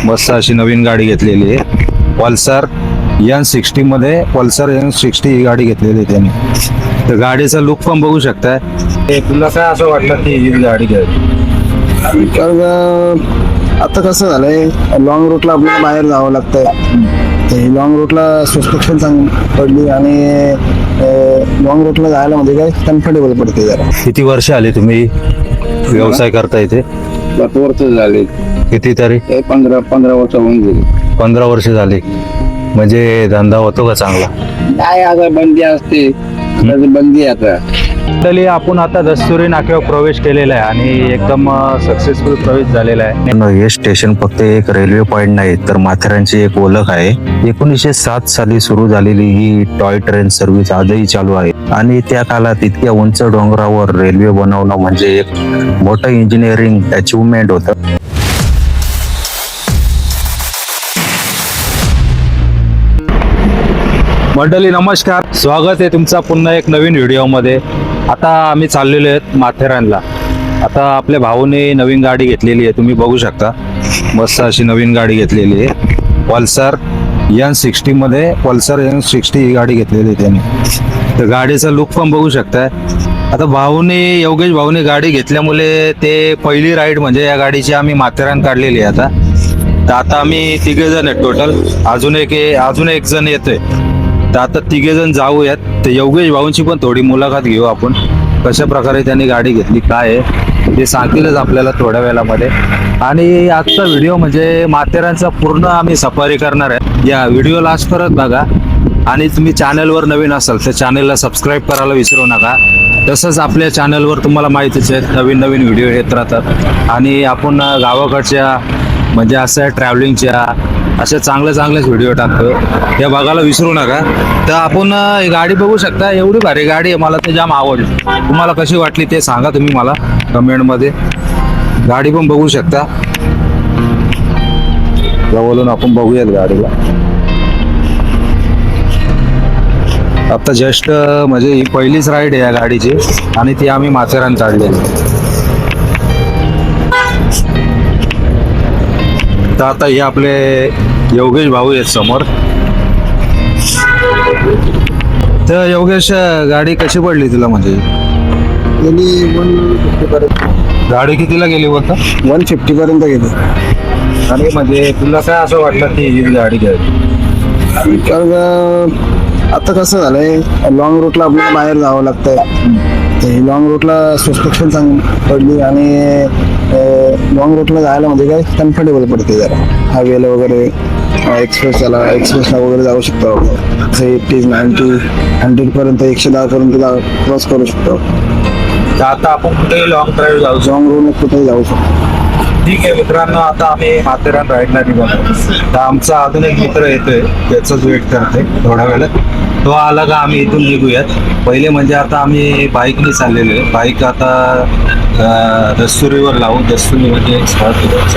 मस्त अशी नवीन गाडी घेतलेली आहे पल्सर N60 मध्ये. पल्सर N60 ही गाडी घेतलेली आहे त्याने. तर गाडीचा लुक पण बघू शकताय. तुला काय असं वाटलं की ही गाडी घ्यावी? तर आता कसं झालंय, लॉंग रूटला आपल्याला बाहेर जावं लागतंय. तर ही लॉंग रूटला सस्पेक्शन चांगली पडली आणि लॉंग रूटला जायला म्हणजे काय कम्फर्टेबल पडते जरा. किती वर्ष आले तुम्ही व्यवसाय करता इथे? 10 वर्ष झाले. किती तरी? 15 वर्ष होऊन गेली. 15 वर्ष झाली. म्हणजे धंदा होतो का चांगला? काय आता बंदी असते, बंदी आता. तरी आपण आता दस्तुरी नाक्यावर प्रवेश केलेला आहे आणि एकदम सक्सेसफुल प्रवेश झालेला आहे. हे स्टेशन फक्त एक रेल्वे पॉइंट नाही तर माथेरानची एक ओळख आहे. 1907 साली सुरू झालेली ही टॉय ट्रेन सर्व्हिस आजही चालू आहे आणि त्या काळात इतक्या उंच डोंगरावर रेल्वे बनवणं म्हणजे एक मोठं इंजिनिअरिंग अचिव्हमेंट होतं. मंडळी नमस्कार, स्वागत आहे तुमचा पुन्हा एक नवीन व्हिडिओमध्ये. आता आम्ही चाललेलो आहेत माथेरानला. आता आपल्या भाऊने नवीन गाडी घेतलेली आहे, तुम्ही बघू शकता. मस्त अशी नवीन गाडी घेतलेली आहे पल्सर N60 मध्ये. पल्सर N60 ही गाडी घेतलेली आहे त्याने. तर गाडीचा लुक पण बघू शकताय. आता योगेश भाऊने गाडी घेतल्यामुळे ते पहिली राईड म्हणजे या गाडीची आम्ही माथेरान काढलेली आहे आता. तर आता आम्ही 3 जण आहेत टोटल. अजून एक जण येतोय. तर आता 3 जण जाऊयात. तर योगेश भाऊंची पण थोडी मुलाखत घेऊ आपण. कशा प्रकारे त्यांनी गाडी घेतली, काय आहे ते सांगतीलच आपल्याला थोड्या वेळामध्ये. आणि आजचा व्हिडिओ म्हणजे माथेरानचा पूर्ण आम्ही सफारी करणार आहे. या व्हिडिओ लास्ट परत बघा. आणि तुम्ही चॅनलवर नवीन असाल तर चॅनलला सबस्क्राईब करायला विसरू नका. तसंच आपल्या चॅनलवर तुम्हाला माहितीच आहे नवीन व्हिडिओ येत राहतात. आणि आपण गावाकडच्या म्हणजे असं ट्रॅव्हलिंगच्या अशा चांगलेच व्हिडिओ टाकतो, त्या बघायला विसरू नका. तर आपण गाडी बघू शकता. एवढी भारी गाडी आहे, मला तर जाम आवडली. तुम्हाला कशी वाटली ते सांगा तुम्ही मला कमेंटमध्ये. गाडी पण बघू शकता. जवळून आपण बघूयात गाडीला. आता जस्ट म्हणजे ही पहिलीच राईड आहे या गाडीची आणि ती आम्ही माथेरान काढलेली. तर आता हे आपले योगेश भाऊ आहेत समोर. तर योगेश, गाडी कशी पडली तुला? म्हणजे गेली 150 पर्यंत. गाडी कितीला गेली होता? 150 पर्यंत गेली. आणि म्हणजे तुला काय असं वाटलं की ही गाडी घ्यावी? तर आता कसं झालंय, लॉंग रूटला आपल्याला बाहेर जावं लागतंय. तर ही लॉंग रूटला सस्पेक्शन चांगली पडली आणि लॉंग रूटला जायला म्हणजे काय कम्फर्टेबल पडते जरा. हायवेला वगैरे एक्सप्रेसला वगैरे जाऊ शकतो आपण. 80, 90, 100 पर्यंत, 110 पर्यंत क्रॉस करू शकतो. तर आता आपण कुठेही लॉंग ड्राईव्ह जाऊ शकतो. लॉंग रूट कुठेही जाऊ शकतो. ठीक आहे मित्रांनो, आता आम्ही माथेरान राईडला निघालो. तर आमचा अजून एक मित्र येतोय, त्याचाच वेट करते थोड्या वेळात. तो आला का आम्ही इथून निघूयात. पहिले म्हणजे आता आम्ही बाईकने चाललेलो आहे. बाईक आता दस्तुरीवर लावू. दस्तुरी म्हणजे एक स्थळ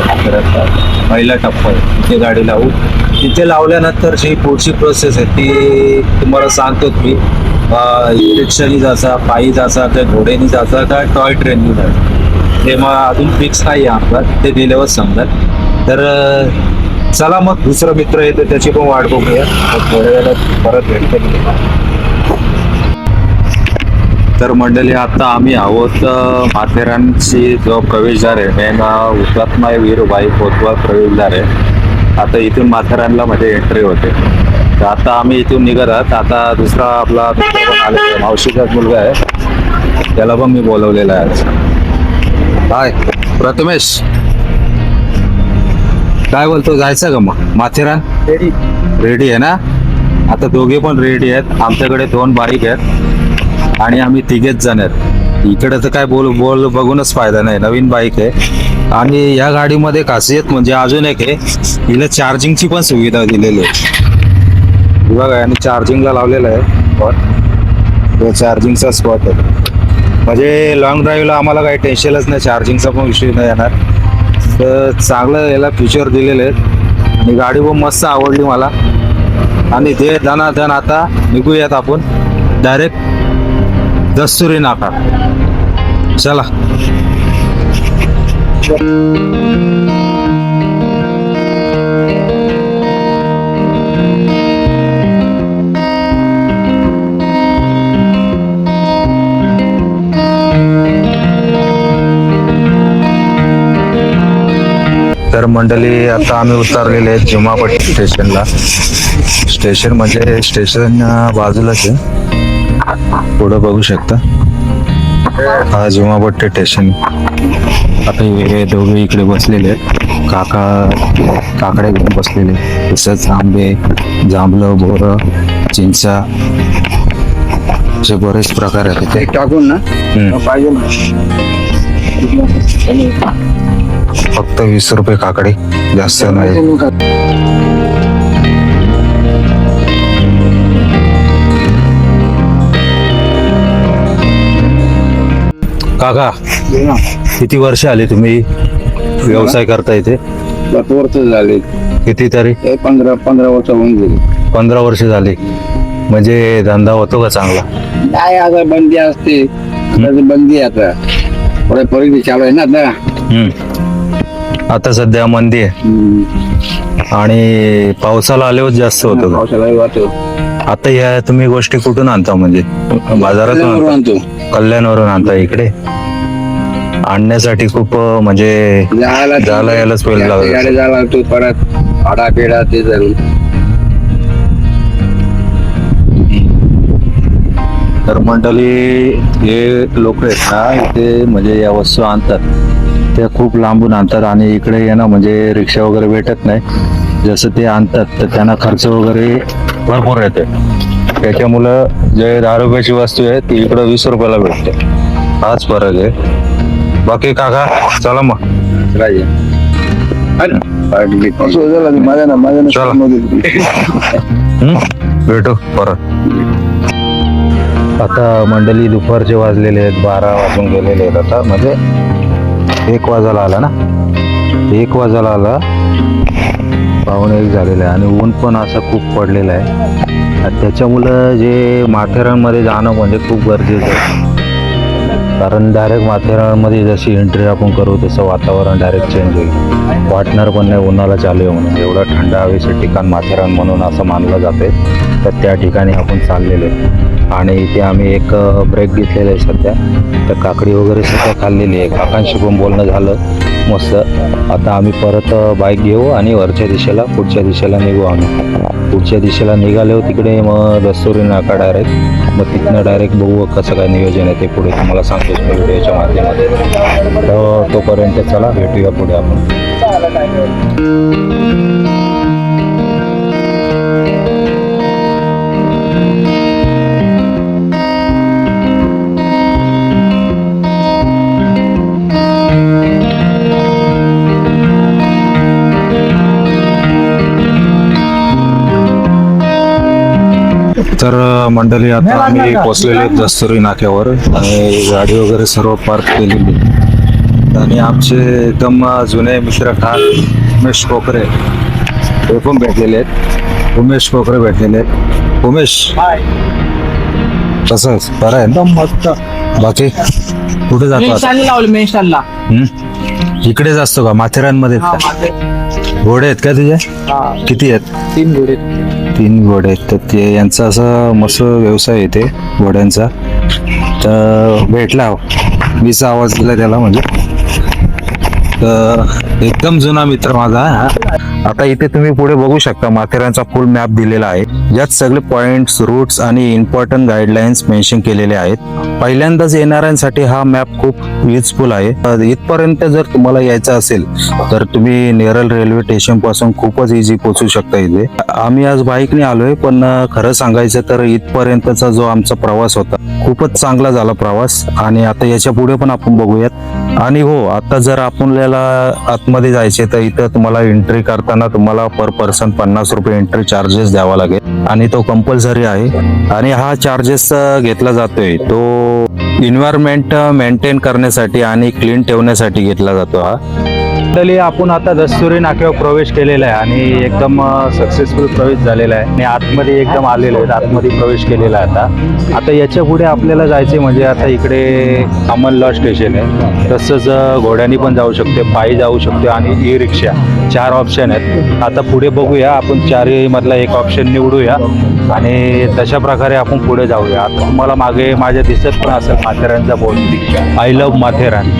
माथेरानचा पहिला टप्पा आहे, तिथे गाडी लावू. तिथे लावल्यानंतर जी पुढची प्रोसेस आहे ती तुम्हाला सांगतो की रिक्षानी जायचा, पायी जायचा, त्या घोड्यानी जायचा, का टॉय ट्रेननी जायचं, ते मग अजून फिक्स नाही आहे आपल्याला. ते दिल्यावर समजा. तर चला मग दुसरा मित्र येतो, त्याची पण वाट बघूया. थोड्या वेळात परत भेटतो. तर मंडळी, आता आम्ही आहोत माथेरानची जो प्रवेशद्वार आहे, मेन हुतात्मा वीरभाई कोतवाल प्रवेशद्वार आहे. आता इथून माथेरानला म्हणजे एंट्री होते. तर आता आम्ही इथून निघत आहात. आता दुसरा आपला मित्र पण आले, मावशीचाच मुलगा आहे, त्याला पण मी बोलवलेला आहे आज. हाय प्रथमेश, काय बोलतो, जायचं का मग माथेरान? रेडी आहे ना? आता दोघे पण रेडी आहेत. आमच्याकडे 2 बाईक आहेत आणि आम्ही 3 जण आहेत. इकडे तर काय बोल बघूनच फायदा नाही. नवीन बाईक आहे आणि या गाडीमध्ये खासियत म्हणजे अजून एक आहे, हिला चार्जिंगची पण सुविधा दिलेली आहे बघा. आणि चार्जिंगला लावलेलं आहे, चार्जिंगचा स्पॉट आहे. म्हणजे लॉंग ड्राईव्हला आम्हाला काही टेन्शनच नाही, चार्जिंगचा पण विषय नाही येणार. तर चांगलं याला फीचर दिलेले आहेत आणि गाडी पण मस्त आवडली मला. आणि ते धनाधन आता निघूयात आपण डायरेक्ट दस्तुरी नाका. चला. मंडळी आता आम्ही उतरलेले आहेत जुमापट्टी स्टेशनला. स्टेशन म्हणजे स्टेशन बाजूलाच आहे, पुढं बघू शकता हा जुमापट्टी स्टेशन. आता हे दोघे इकडे बसलेले आहेत, काकडे घेऊन बसलेले. तसंच आंबे, जांभळं, बोरं, चिंचा असे बरेच प्रकार आहेत इथे. टाकून ना पाहिजे ना. फक्त 20 रुपये काकडे, जास्त नाही. काका किती वर्ष आले तुम्ही व्यवसाय करता इथे? वर्ष झाले, किती तरी 15 वर्ष होऊन गेली. 15 वर्ष झाली. म्हणजे धंदा होतो का चांगला? काय आता बंदी असते, आता तर बंदी आहे. आता पुढे परिस्थिती चालू आहे ना आता. आता सध्या मंदी आहे आणि पावसाला आल्यावर जास्त होतं का? पावसाळा वाटतो. आता या तुम्ही गोष्टी कुठून आणता? म्हणजे बाजारातून आणतो, कल्याणवरून आणता इकडे? आणण्यासाठी खूप म्हणजे जायला यायलाच वेळ लागतो. जायला लागतो, परत आडा पेडा ते जाईल. तर मंडळी हे लोक आहेत ना इथे, म्हणजे या वस्तू आणतात त्या खूप लांबून आणतात आणि इकडे येणं म्हणजे रिक्षा वगैरे भेटत नाही. जसं ते आणतात तर त्यांना खर्च वगैरे भरपूर येते. त्याच्यामुळं जे 10 रुपयाची वस्तू आहे ती इकडं 20 रुपयाला भेटते. हाच फरक आहे. बाकी काका चला मग भेटू परत. आता मंडळी दुपारचे वाजलेले आहेत, 12 वाजून गेलेले आहेत. आता म्हणजे 1 वाजायला आला ना, 1 वाजायला आला, 1:15 झालेलं आहे आणि ऊन पण असं खूप पडलेलं आहे. आणि त्याच्यामुळं जे माथेरानमध्ये जाणं म्हणजे खूप गरजेचं आहे. कारण डायरेक्ट माथेरानमध्ये जशी एंट्री आपण करू तसं वातावरण डायरेक्ट चेंज होईल. वाटणार पण नाही उन्हाला चालू आहे म्हणून. एवढं थंड हवेचं ठिकाण माथेरान म्हणून असं मानलं जाते. तर त्या ठिकाणी आपण चाललेलो आहे आणि इथे आम्ही एक ब्रेक घेतलेला आहे सध्या. तर काकडी वगैरे सुद्धा खाल्लेली आहे. काकांशी पण बोलणं झालं मस्त. आता आम्ही परत बाईक घेऊ आणि वरच्या दिशेला पुढच्या दिशेला निघू. आम्ही पुढच्या दिशेला निघालो तिकडे मग दस्तुरी नाका डायरेक्ट. मग तिथनं डायरेक्ट बघू कसं काय नियोजन आहे ते पुढे तुम्हाला सांगतोच मी व्हिडिओच्या माध्यमातून. तर तोपर्यंत चला भेटूया पुढे आपण. तर मंडळी आता आम्ही पोचलेले आहेत दस्तुरी नाक्यावर आणि गाडी वगैरे सर्व पार्क केलेली आणि आमचे एकदम जुने मित्र खास उमेश कोकरे हे पण भेटलेले आहेत. उमेश कोकरे भेटलेले आहेत. उमेश तसंच बरं आहे ना? मस्त. बाकी कुठे जातो? इकडेच असतो का माथेरानमध्ये? घोडे आहेत का तुझे? किती आहेत? 3 घोडे. 3 घोडे आहेत. तर ते यांचा असं मस्त व्यवसाय आहे ते घोड्यांचा. तर भेटला, मीचा आवाज दिला त्याला. म्हणजे तर एकदम जुना मित्र माझा. आता इथे तुम्ही पुढे बघू शकता माथेरानचा फुल मॅप दिलेला आहे. यात सगळे पॉइंट्स, रूट्स आणि इम्पॉर्टंट गाईडलाईन्स मेन्शन केलेले आहेत. पहिल्यांदाच येणाऱ्यांसाठी हा मॅप खूप युजफुल आहे. इथपर्यंत जर तुम्हाला यायचं असेल तर तुम्ही नेरळ रेल्वे स्टेशन पासून खूपच इझी पोहोचू शकता इथे. आम्ही आज बाईकने आलोय, पण खरं सांगायचं तर इथपर्यंतचा जो आमचा प्रवास होता खूपच चांगला झाला प्रवास. आणि आता याच्या पुढे पण आपण बघूयात. आणि हो, आता जर आपल्याला आतमध्ये जायचे तर इथं तुम्हाला एंट्री करताना तुम्हाला पर पर्सन 50 रुपये एंट्री चार्जेस द्यावा लागेल आणि तो कंपल्सरी आहे. आणि हा चार्जेस घेतला जातोय तो एन्व्हायरमेंट मेंटेन करण्यासाठी आणि क्लीन ठेवण्यासाठी घेतला जातो. हा आपण आता दस्तुरी नाक्यावर प्रवेश केलेला आहे आणि एकदम सक्सेसफुल प्रवेश झालेला आहे आणि आतमध्ये एकदम आलेलो आहे. आतमध्ये प्रवेश केलेला आहे. आता याच्या पुढे आपल्याला जायचे म्हणजे आता इकडे अमन लॉज स्टेशन आहे. तसंच घोड्यानी पण जाऊ शकते, पायी जाऊ शकते आणि ई रिक्षा. 4 ऑप्शन आहेत. आता पुढे बघूया आपण 4 मधला एक ऑप्शन निवडूया आणि तशा प्रकारे आपण पुढे जाऊया. आता तुम्हाला मागे माझ्या दिसत पण असेल माथेरानचा board, I love Matheran.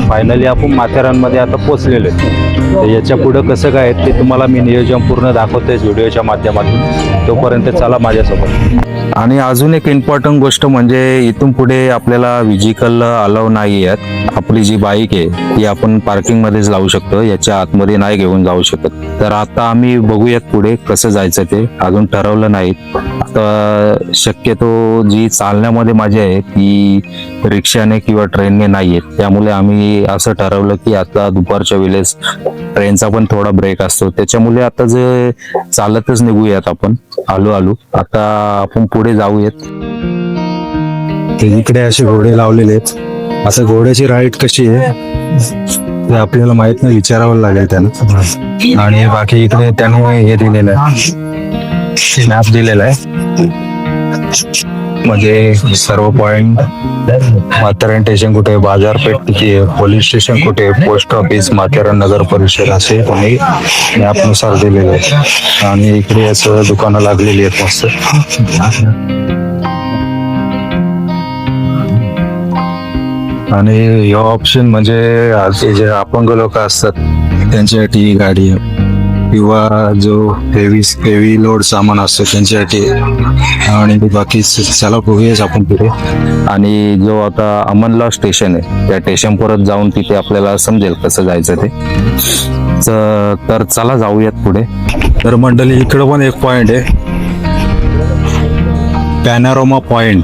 Finally आपण माथेरानमध्ये आता पोचले. लावलेले आहेत. तर याच्या पुढं कसं काय आहे ते तुम्हाला मी नियोजन पूर्ण दाखवतोय व्हिडिओच्या माध्यमातून. तोपर्यंत चला माझ्यासोबत. आणि अजून एक इम्पॉर्टंट गोष्ट म्हणजे इथून पुढे आपल्याला व्हिजिकल अलाव नाही आहेत. आपली जी बाईक आहे ती आपण पार्किंग मध्येच लावू शकतो, याच्या आतमध्ये नाही घेऊन जाऊ शकत. तर आता आम्ही बघूयात पुढे कसं जायचं ते, अजून ठरवलं नाही. आता शक्यतो जी चालण्यामध्ये मजा आहे ती रिक्षाने किंवा ट्रेनने नाही आहे. त्यामुळे आम्ही असं ठरवलं की आता दुपारच्या वेळेस ट्रेनचा पण थोडा ब्रेक असतो, त्याच्यामुळे आता जे चालतच निघूयात आपण आलो. आता आपण पुढे जाऊयात. इकडे असे घोडे लावलेले आहेत. असं घोड्याची राईड कशी आहे ते आपल्याला माहित नाही, विचारावं लागेल त्यांना. आणि बाकी इकडे त्याने हे दिलेलं आहे, मॅप दिलेला आहे, म्हणजे सर्व पॉइंट, माथेरान स्टेशन कुठे, बाजारपेठ किती आहे, पोलीस स्टेशन कुठे, पोस्ट ऑफिस, माथेरान नगर परिषद असे आणि मॅपनुसार दिलेले आहे. आणि इकडे असं दुकानं लागलेली आहेत मस्त. आणि हे ऑप्शन म्हणजे असे जे अपंग लोक असतात त्यांच्यासाठी ही गाडी आहे, किंवा जो हेवी लोड सामान असतो त्यांच्यासाठी. आणि बाकी चला बघूयाच आपण पुढे. आणि जो आता अमनला स्टेशन आहे त्या स्टेशन परत जाऊन तिथे आपल्याला समजेल कसं जायचं ते. तर चला जाऊयात पुढे. तर मंडळी इकडं पण एक पॉइंट आहे, पॅनोरामा पॉइंट,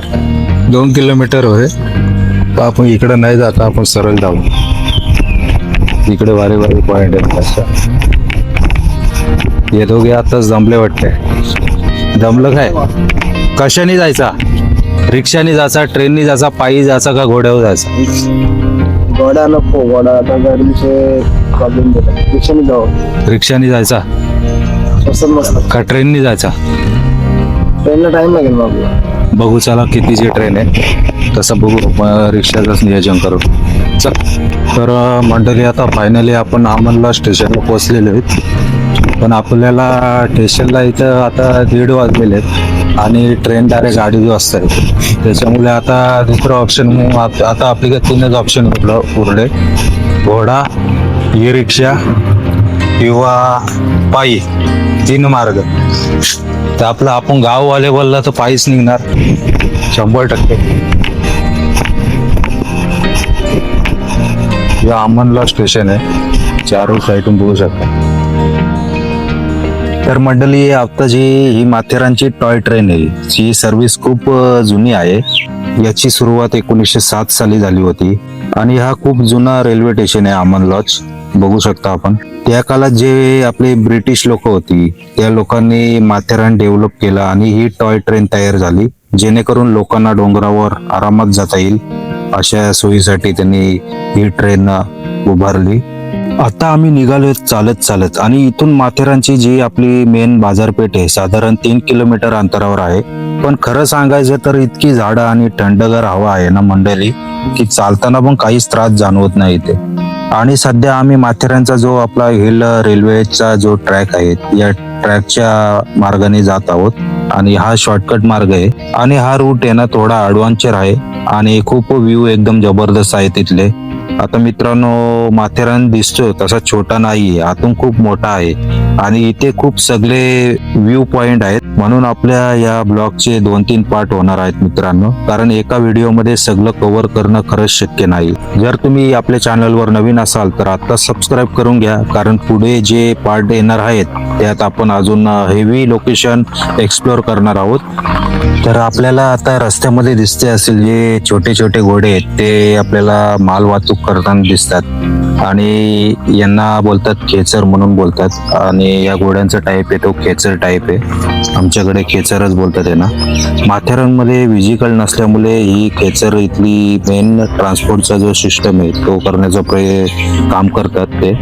2 किलोमीटर होय. आपण इकडं नाही जाता, आपण सरळ जाऊ. इकडे भारी पॉइंट आहे. हे दोघे आताच जमले वाटते. जमलं काय? कशाने जायचा? रिक्षाने जायचा, ट्रेनने जायचा, पायी जायचा का घोड्यावर जायचा? घोडा नको, घोडा आता गर्दीचे प्रॉब्लेम देतात. रिक्षाने जाऊ. रिक्षाने जायचा असं मस्त. का ट्रेनने जायचा? ट्रेनला टाइम लागेल मग. बघू चला कितीची ट्रेन आहे तसं बघू, रिक्षाचंच नियोजन करू. चल. तर मंडळी आता फायनली आपण अमनला स्टेशनला पोहोचलेलो आहेत. पण आपल्याला स्टेशनला इथं आता 1:30 वाजलेले आहेत आणि ट्रेन डायरेक्ट 2:30 वाजता आहे. त्याच्यामुळे आता दुसरं ऑप्शन आता आपल्याकडे 3च ऑप्शन उरले, घोडा, ई रिक्षा किंवा पायी. 3 मार्ग. तर आपलं आपण गाववाले बोलला तर पायीच निघणार 100%. या अमनला स्टेशन आहे, 4 साईडून बघू शकता. तर मंडळी आता जी ही माथेरानची टॉय ट्रेन आहे, ही सर्व्हिस खूप जुनी आहे. याची सुरुवात 1907 साली झाली होती आणि हा खूप जुना रेल्वे स्टेशन आहे अमन लॉज. बघू शकता आपण. त्या काळात जे आपले ब्रिटिश लोक होती त्या लोकांनी माथेरान डेव्हलप केलं आणि ही टॉय ट्रेन तयार झाली, जेणेकरून लोकांना डोंगरावर आरामात जाता येईल अशा सोयीसाठी त्यांनी ही ट्रेन उभारली. आता आम्ही निघालोय चालत आणि इथून माथेरानची जी आपली मेन बाजारपेठ आहे साधारण 3 किलोमीटर अंतरावर आहे. पण खरं सांगायचं तर इतकी झाडं आणि थंडगार हवा आहे ना मंडळी की चालताना पण काहीच त्रास जाणवत नाही इथे. आणि सध्या आम्ही माथेरानचा जो आपला हिल रेल्वेचा जो ट्रॅक आहे या ट्रॅकच्या मार्गाने जात आहोत आणि हा शॉर्टकट मार्ग आहे. आणि हा रूट आहे ना थोडा ॲडव्हेंचर आहे आणि खूप व्ह्यू एकदम जबरदस्त आहे तिथले. आता मित्रांनो, माथेरान दिसतो तसा छोटा नाहीये, आतून खूप मोठा आहे आणि इथे खूप सगळे व्ह्यू पॉइंट आहेत. म्हणून आपल्या या ब्लॉगचे 2-3 पार्ट होणार आहेत मित्रांनो, कारण एका व्हिडिओमध्ये सगळं कव्हर करणं खरंच शक्य नाही. जर तुम्ही आपल्या चॅनलवर नवीन असाल तर आता सबस्क्राईब करून घ्या, कारण पुढे जे पार्ट येणार आहेत त्यात आपण अजून हेवी लोकेशन एक्सप्लोर करणार आहोत. तर आपल्याला आता रस्त्यामध्ये दिसते असेल जे छोटे छोटे घोडे आहेत ते आपल्याला माल वाहतूक करताना दिसतात आणि यांना बोलतात खेचर म्हणून बोलतात. आणि या घोड्यांचा टाईप आहे तो खेचर टाईप आहे, आमच्याकडे खेचरच बोलतात आहे ना. माथेरानमध्ये व्हिजिकल नसल्यामुळे ही खेचर इथली मेन ट्रान्सपोर्टचा जो सिस्टम आहे तो करण्याचं काम करतात ते.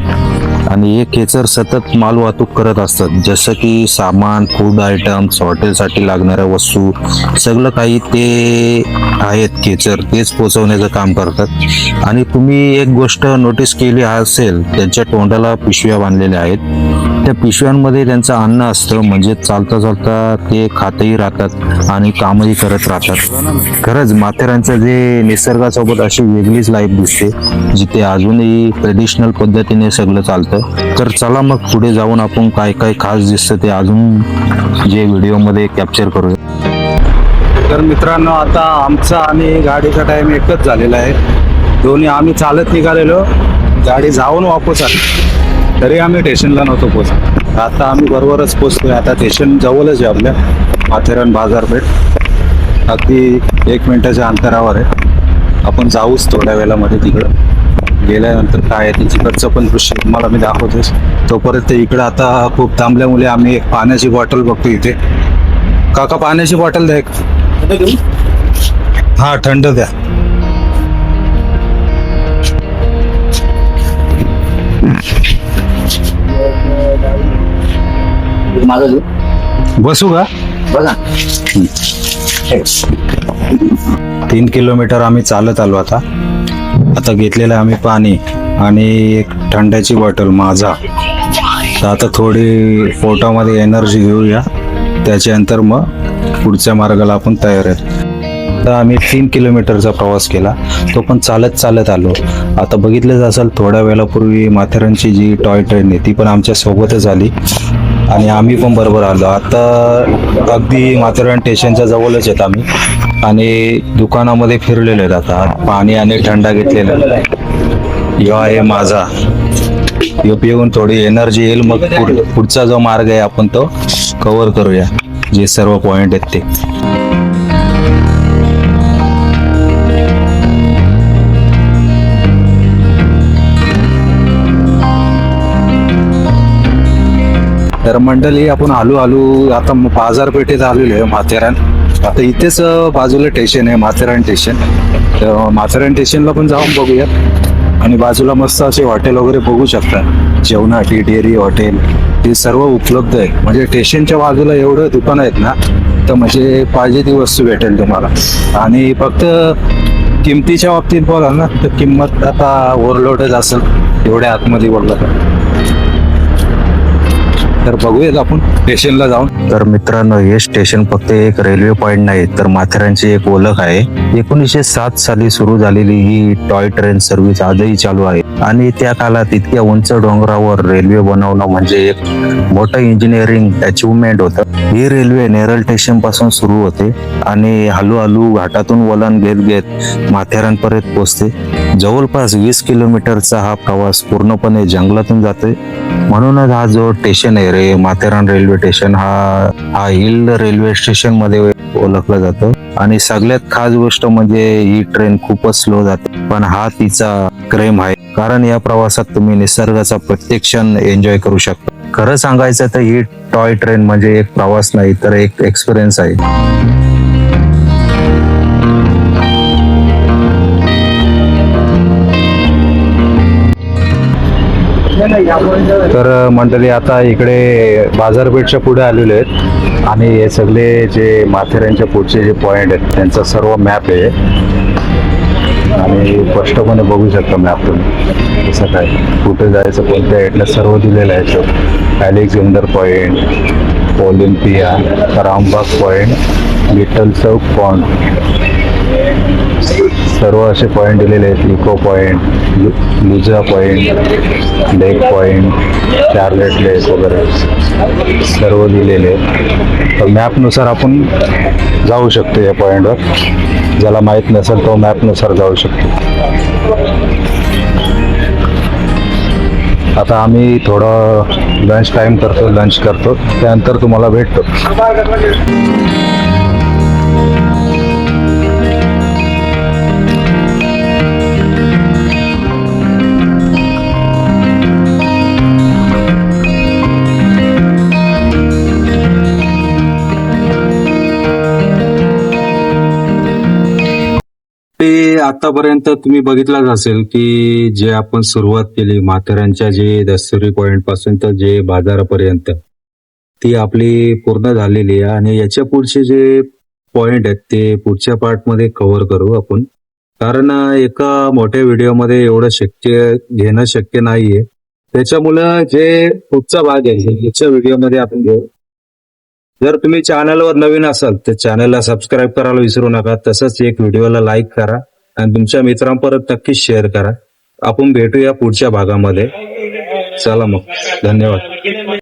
आणि हे खेचर सतत माल वाहतूक करत असतात, जसं की सामान, फूड आयटम्स, हॉटेलसाठी लागणाऱ्या वस्तू सगळं काही ते आहेत खेचर, तेच पोहोचवण्याचं काम करतात. आणि तुम्ही एक गोष्ट नोटीस केली असेल, त्यांच्या तोंडाला पिशव्या बांधलेल्या आहेत त्या पिशव्यांमध्ये त्यांचं अन्न असतं, म्हणजे चालता चालता ते खातही राहतात आणि कामही करत राहतात. खरंच माथेरानचं जे निसर्गासोबत अशी वेगळीच लाईफ दिसते, जिथे अजूनही ट्रेडिशनल पद्धतीने सगळं चालतं. तर चला मग पुढे जाऊन आपण काय काय खास दिसतं ते अजून जे व्हिडिओमध्ये कॅप्चर करूया. तर मित्रांनो, आता आमचा आणि गाडीचा टाइम एकच झालेला आहे. दोन्ही आम्ही चालत निघालेलो, गाडी जाऊन वापस आली, तरी आम्ही स्टेशनला नव्हतो पोचत. आता आम्ही बरोबरच पोचतोय. आता स्टेशन जवळच आहे आपल्या, माथेरान बाजारपेठ अगदी 1 मिनिटाच्या अंतरावर आहे. आपण जाऊच थोड्या वेळामध्ये. तिकडं गेल्यानंतर काय आहे ते तिकडचं पण दृश्य तुम्हाला मी दाखवतोच. तोपर्यंत इकडं आता खूप थांबल्यामुळे आम्ही एक पाण्याची बॉटल बघतो इथे. काका, पाण्याची बॉटल द्या एक. हा, थंड द्या. बसू का? बघा 3 किलोमीटर आम्ही चालत आलो. आता घेतलेलं आम्ही पाणी आणि एक थंडाची बॉटल माझा. तर आता थोडी पोटामध्ये एनर्जी घेऊया, त्याच्यानंतर मग पुढच्या मार्गाला आपण तयार आहे. तर आम्ही 3 किलोमीटरचा प्रवास केला, तो पण चालत आलो. आता बघितलंच असेल, थोड्या वेळापूर्वी माथेरानची जी टॉय ट्रेन आहे ती पण आमच्या सोबतच आली आणि आम्ही पण बरोबर आलो. आता अगदी माथेरान स्टेशनच्या जवळच आहेत आम्ही आणि दुकानामध्ये फिरलेलो आहेत. आता पाणी आणि थंडा घेतलेला यो आहे माझा. यो पिऊन थोडी एनर्जी येईल, मग पुढचा जो मार्ग आहे आपण तो कव्हर करूया, जे सर्व पॉइंट आहेत ते. तर मंडळी, आपण हळूहळू आता बाजारपेठेत आलेलो आहे माथेरान. आता इथेच बाजूला स्टेशन आहे, माथेरान स्टेशन. तर माथेरान स्टेशनला पण जाऊन बघूया. आणि बाजूला मस्त असे हॉटेल वगैरे बघू शकता, जेवणाची डेअरी हॉटेल हे सर्व उपलब्ध आहे. म्हणजे स्टेशनच्या बाजूला एवढं दुकान आहेत ना, तर म्हणजे पाहिजे ती वस्तू भेटेल तुम्हाला. आणि फक्त किमतीच्या बाबतीत बघा ना, तर किंमत आता ओव्हरलोडच असेल एवढ्या आतमध्ये बघलं तर बघूयात आपण स्टेशनला जाऊन. तर मित्रांनो, हे स्टेशन फक्त एक रेल्वे पॉइंट नाही, तर माथेरानची एक ओळख आहे. 1907 साली सुरू झालेली ही टॉय ट्रेन सर्व्हिस आजही चालू आहे. आणि त्या काळात इतक्या उंच डोंगरावर रेल्वे बनवणं म्हणजे एक मोठं इंजिनिअरिंग अचिव्हमेंट होतं. ही रेल्वे नेरळ स्टेशन पासून सुरू होते आणि हळूहळू घाटातून वळण घेत घेत माथेरानपर्यंत पोहोचते. जवळपास 20 किलोमीटरचा हा प्रवास पूर्णपणे जंगलातून जातोय. म्हणूनच हा जो स्टेशन आहे रे, माथेरान रेल्वे स्टेशन, हा हिल रेल्वे स्टेशन मध्ये ओळखलं जातं. आणि सगळ्यात खास गोष्ट म्हणजे ही ट्रेन खूपच स्लो जाते, पण हा तिचा क्रेम आहे, कारण या प्रवासात तुम्ही निसर्गाचा प्रत्येक क्षण एन्जॉय करू शकता. खरं सांगायचं तर ही टॉय ट्रेन म्हणजे एक प्रवास नाही, तर एक एक्सपिरियन्स आहे. तर मंडळी, आता इकडे बाजारपेठच्या पुढे आलेले आहेत आणि हे सगळे जे माथेरानच्या पुढचे जे पॉइंट आहेत त्यांचा सर्व मॅप आहे आणि स्पष्टपणे बघू शकता मॅप तुम्ही कसं काय, कुठे जायचं, कोणत्या एटला सर्व दिलेलं आहे. Alexander point, Olympia, Rambagh point, little Chowk point, सर्व असे पॉइंट दिलेले आहेत. Echo point, Louisa point, lake point, Charlotte lake वगैरे सर्व दिलेले आहेत. तर मॅपनुसार आपण जाऊ शकतो या पॉइंटवर. ज्याला माहीत नसेल तो मॅपनुसार जाऊ शकतो. आता आम्ही थोडं लंच टाईम करतो, लंच करतो, त्यानंतर तुम्हाला भेटतो. आतापर्यंत तुम्ही बघितलाच असेल की जे आपण सुरुवात केली माथेरानच्या जे दस्तुरी पॉइंट पासून तर जे बाजारापर्यंत, ती आपली पूर्ण झालेली आहे. आणि याच्या पुढचे जे पॉइंट आहेत ते पुढच्या पार्ट मध्ये कव्हर करू आपण, कारण एका मोठ्या व्हिडिओमध्ये एवढं घेणं शक्य नाहीये. त्याच्यामुळं जे पुढचा भाग आहे पुढच्या व्हिडिओमध्ये आपण घेऊ. जर तुम्ही चॅनलवर नवीन असाल तर चॅनलला सबस्क्राईब करायला विसरू नका. तसंच एक व्हिडिओला लाईक करा आणि तुमच्या मित्रांपर्यंत नक्कीच शेअर करा. आपण भेटूया पुढच्या भागामध्ये. चला मग, धन्यवाद.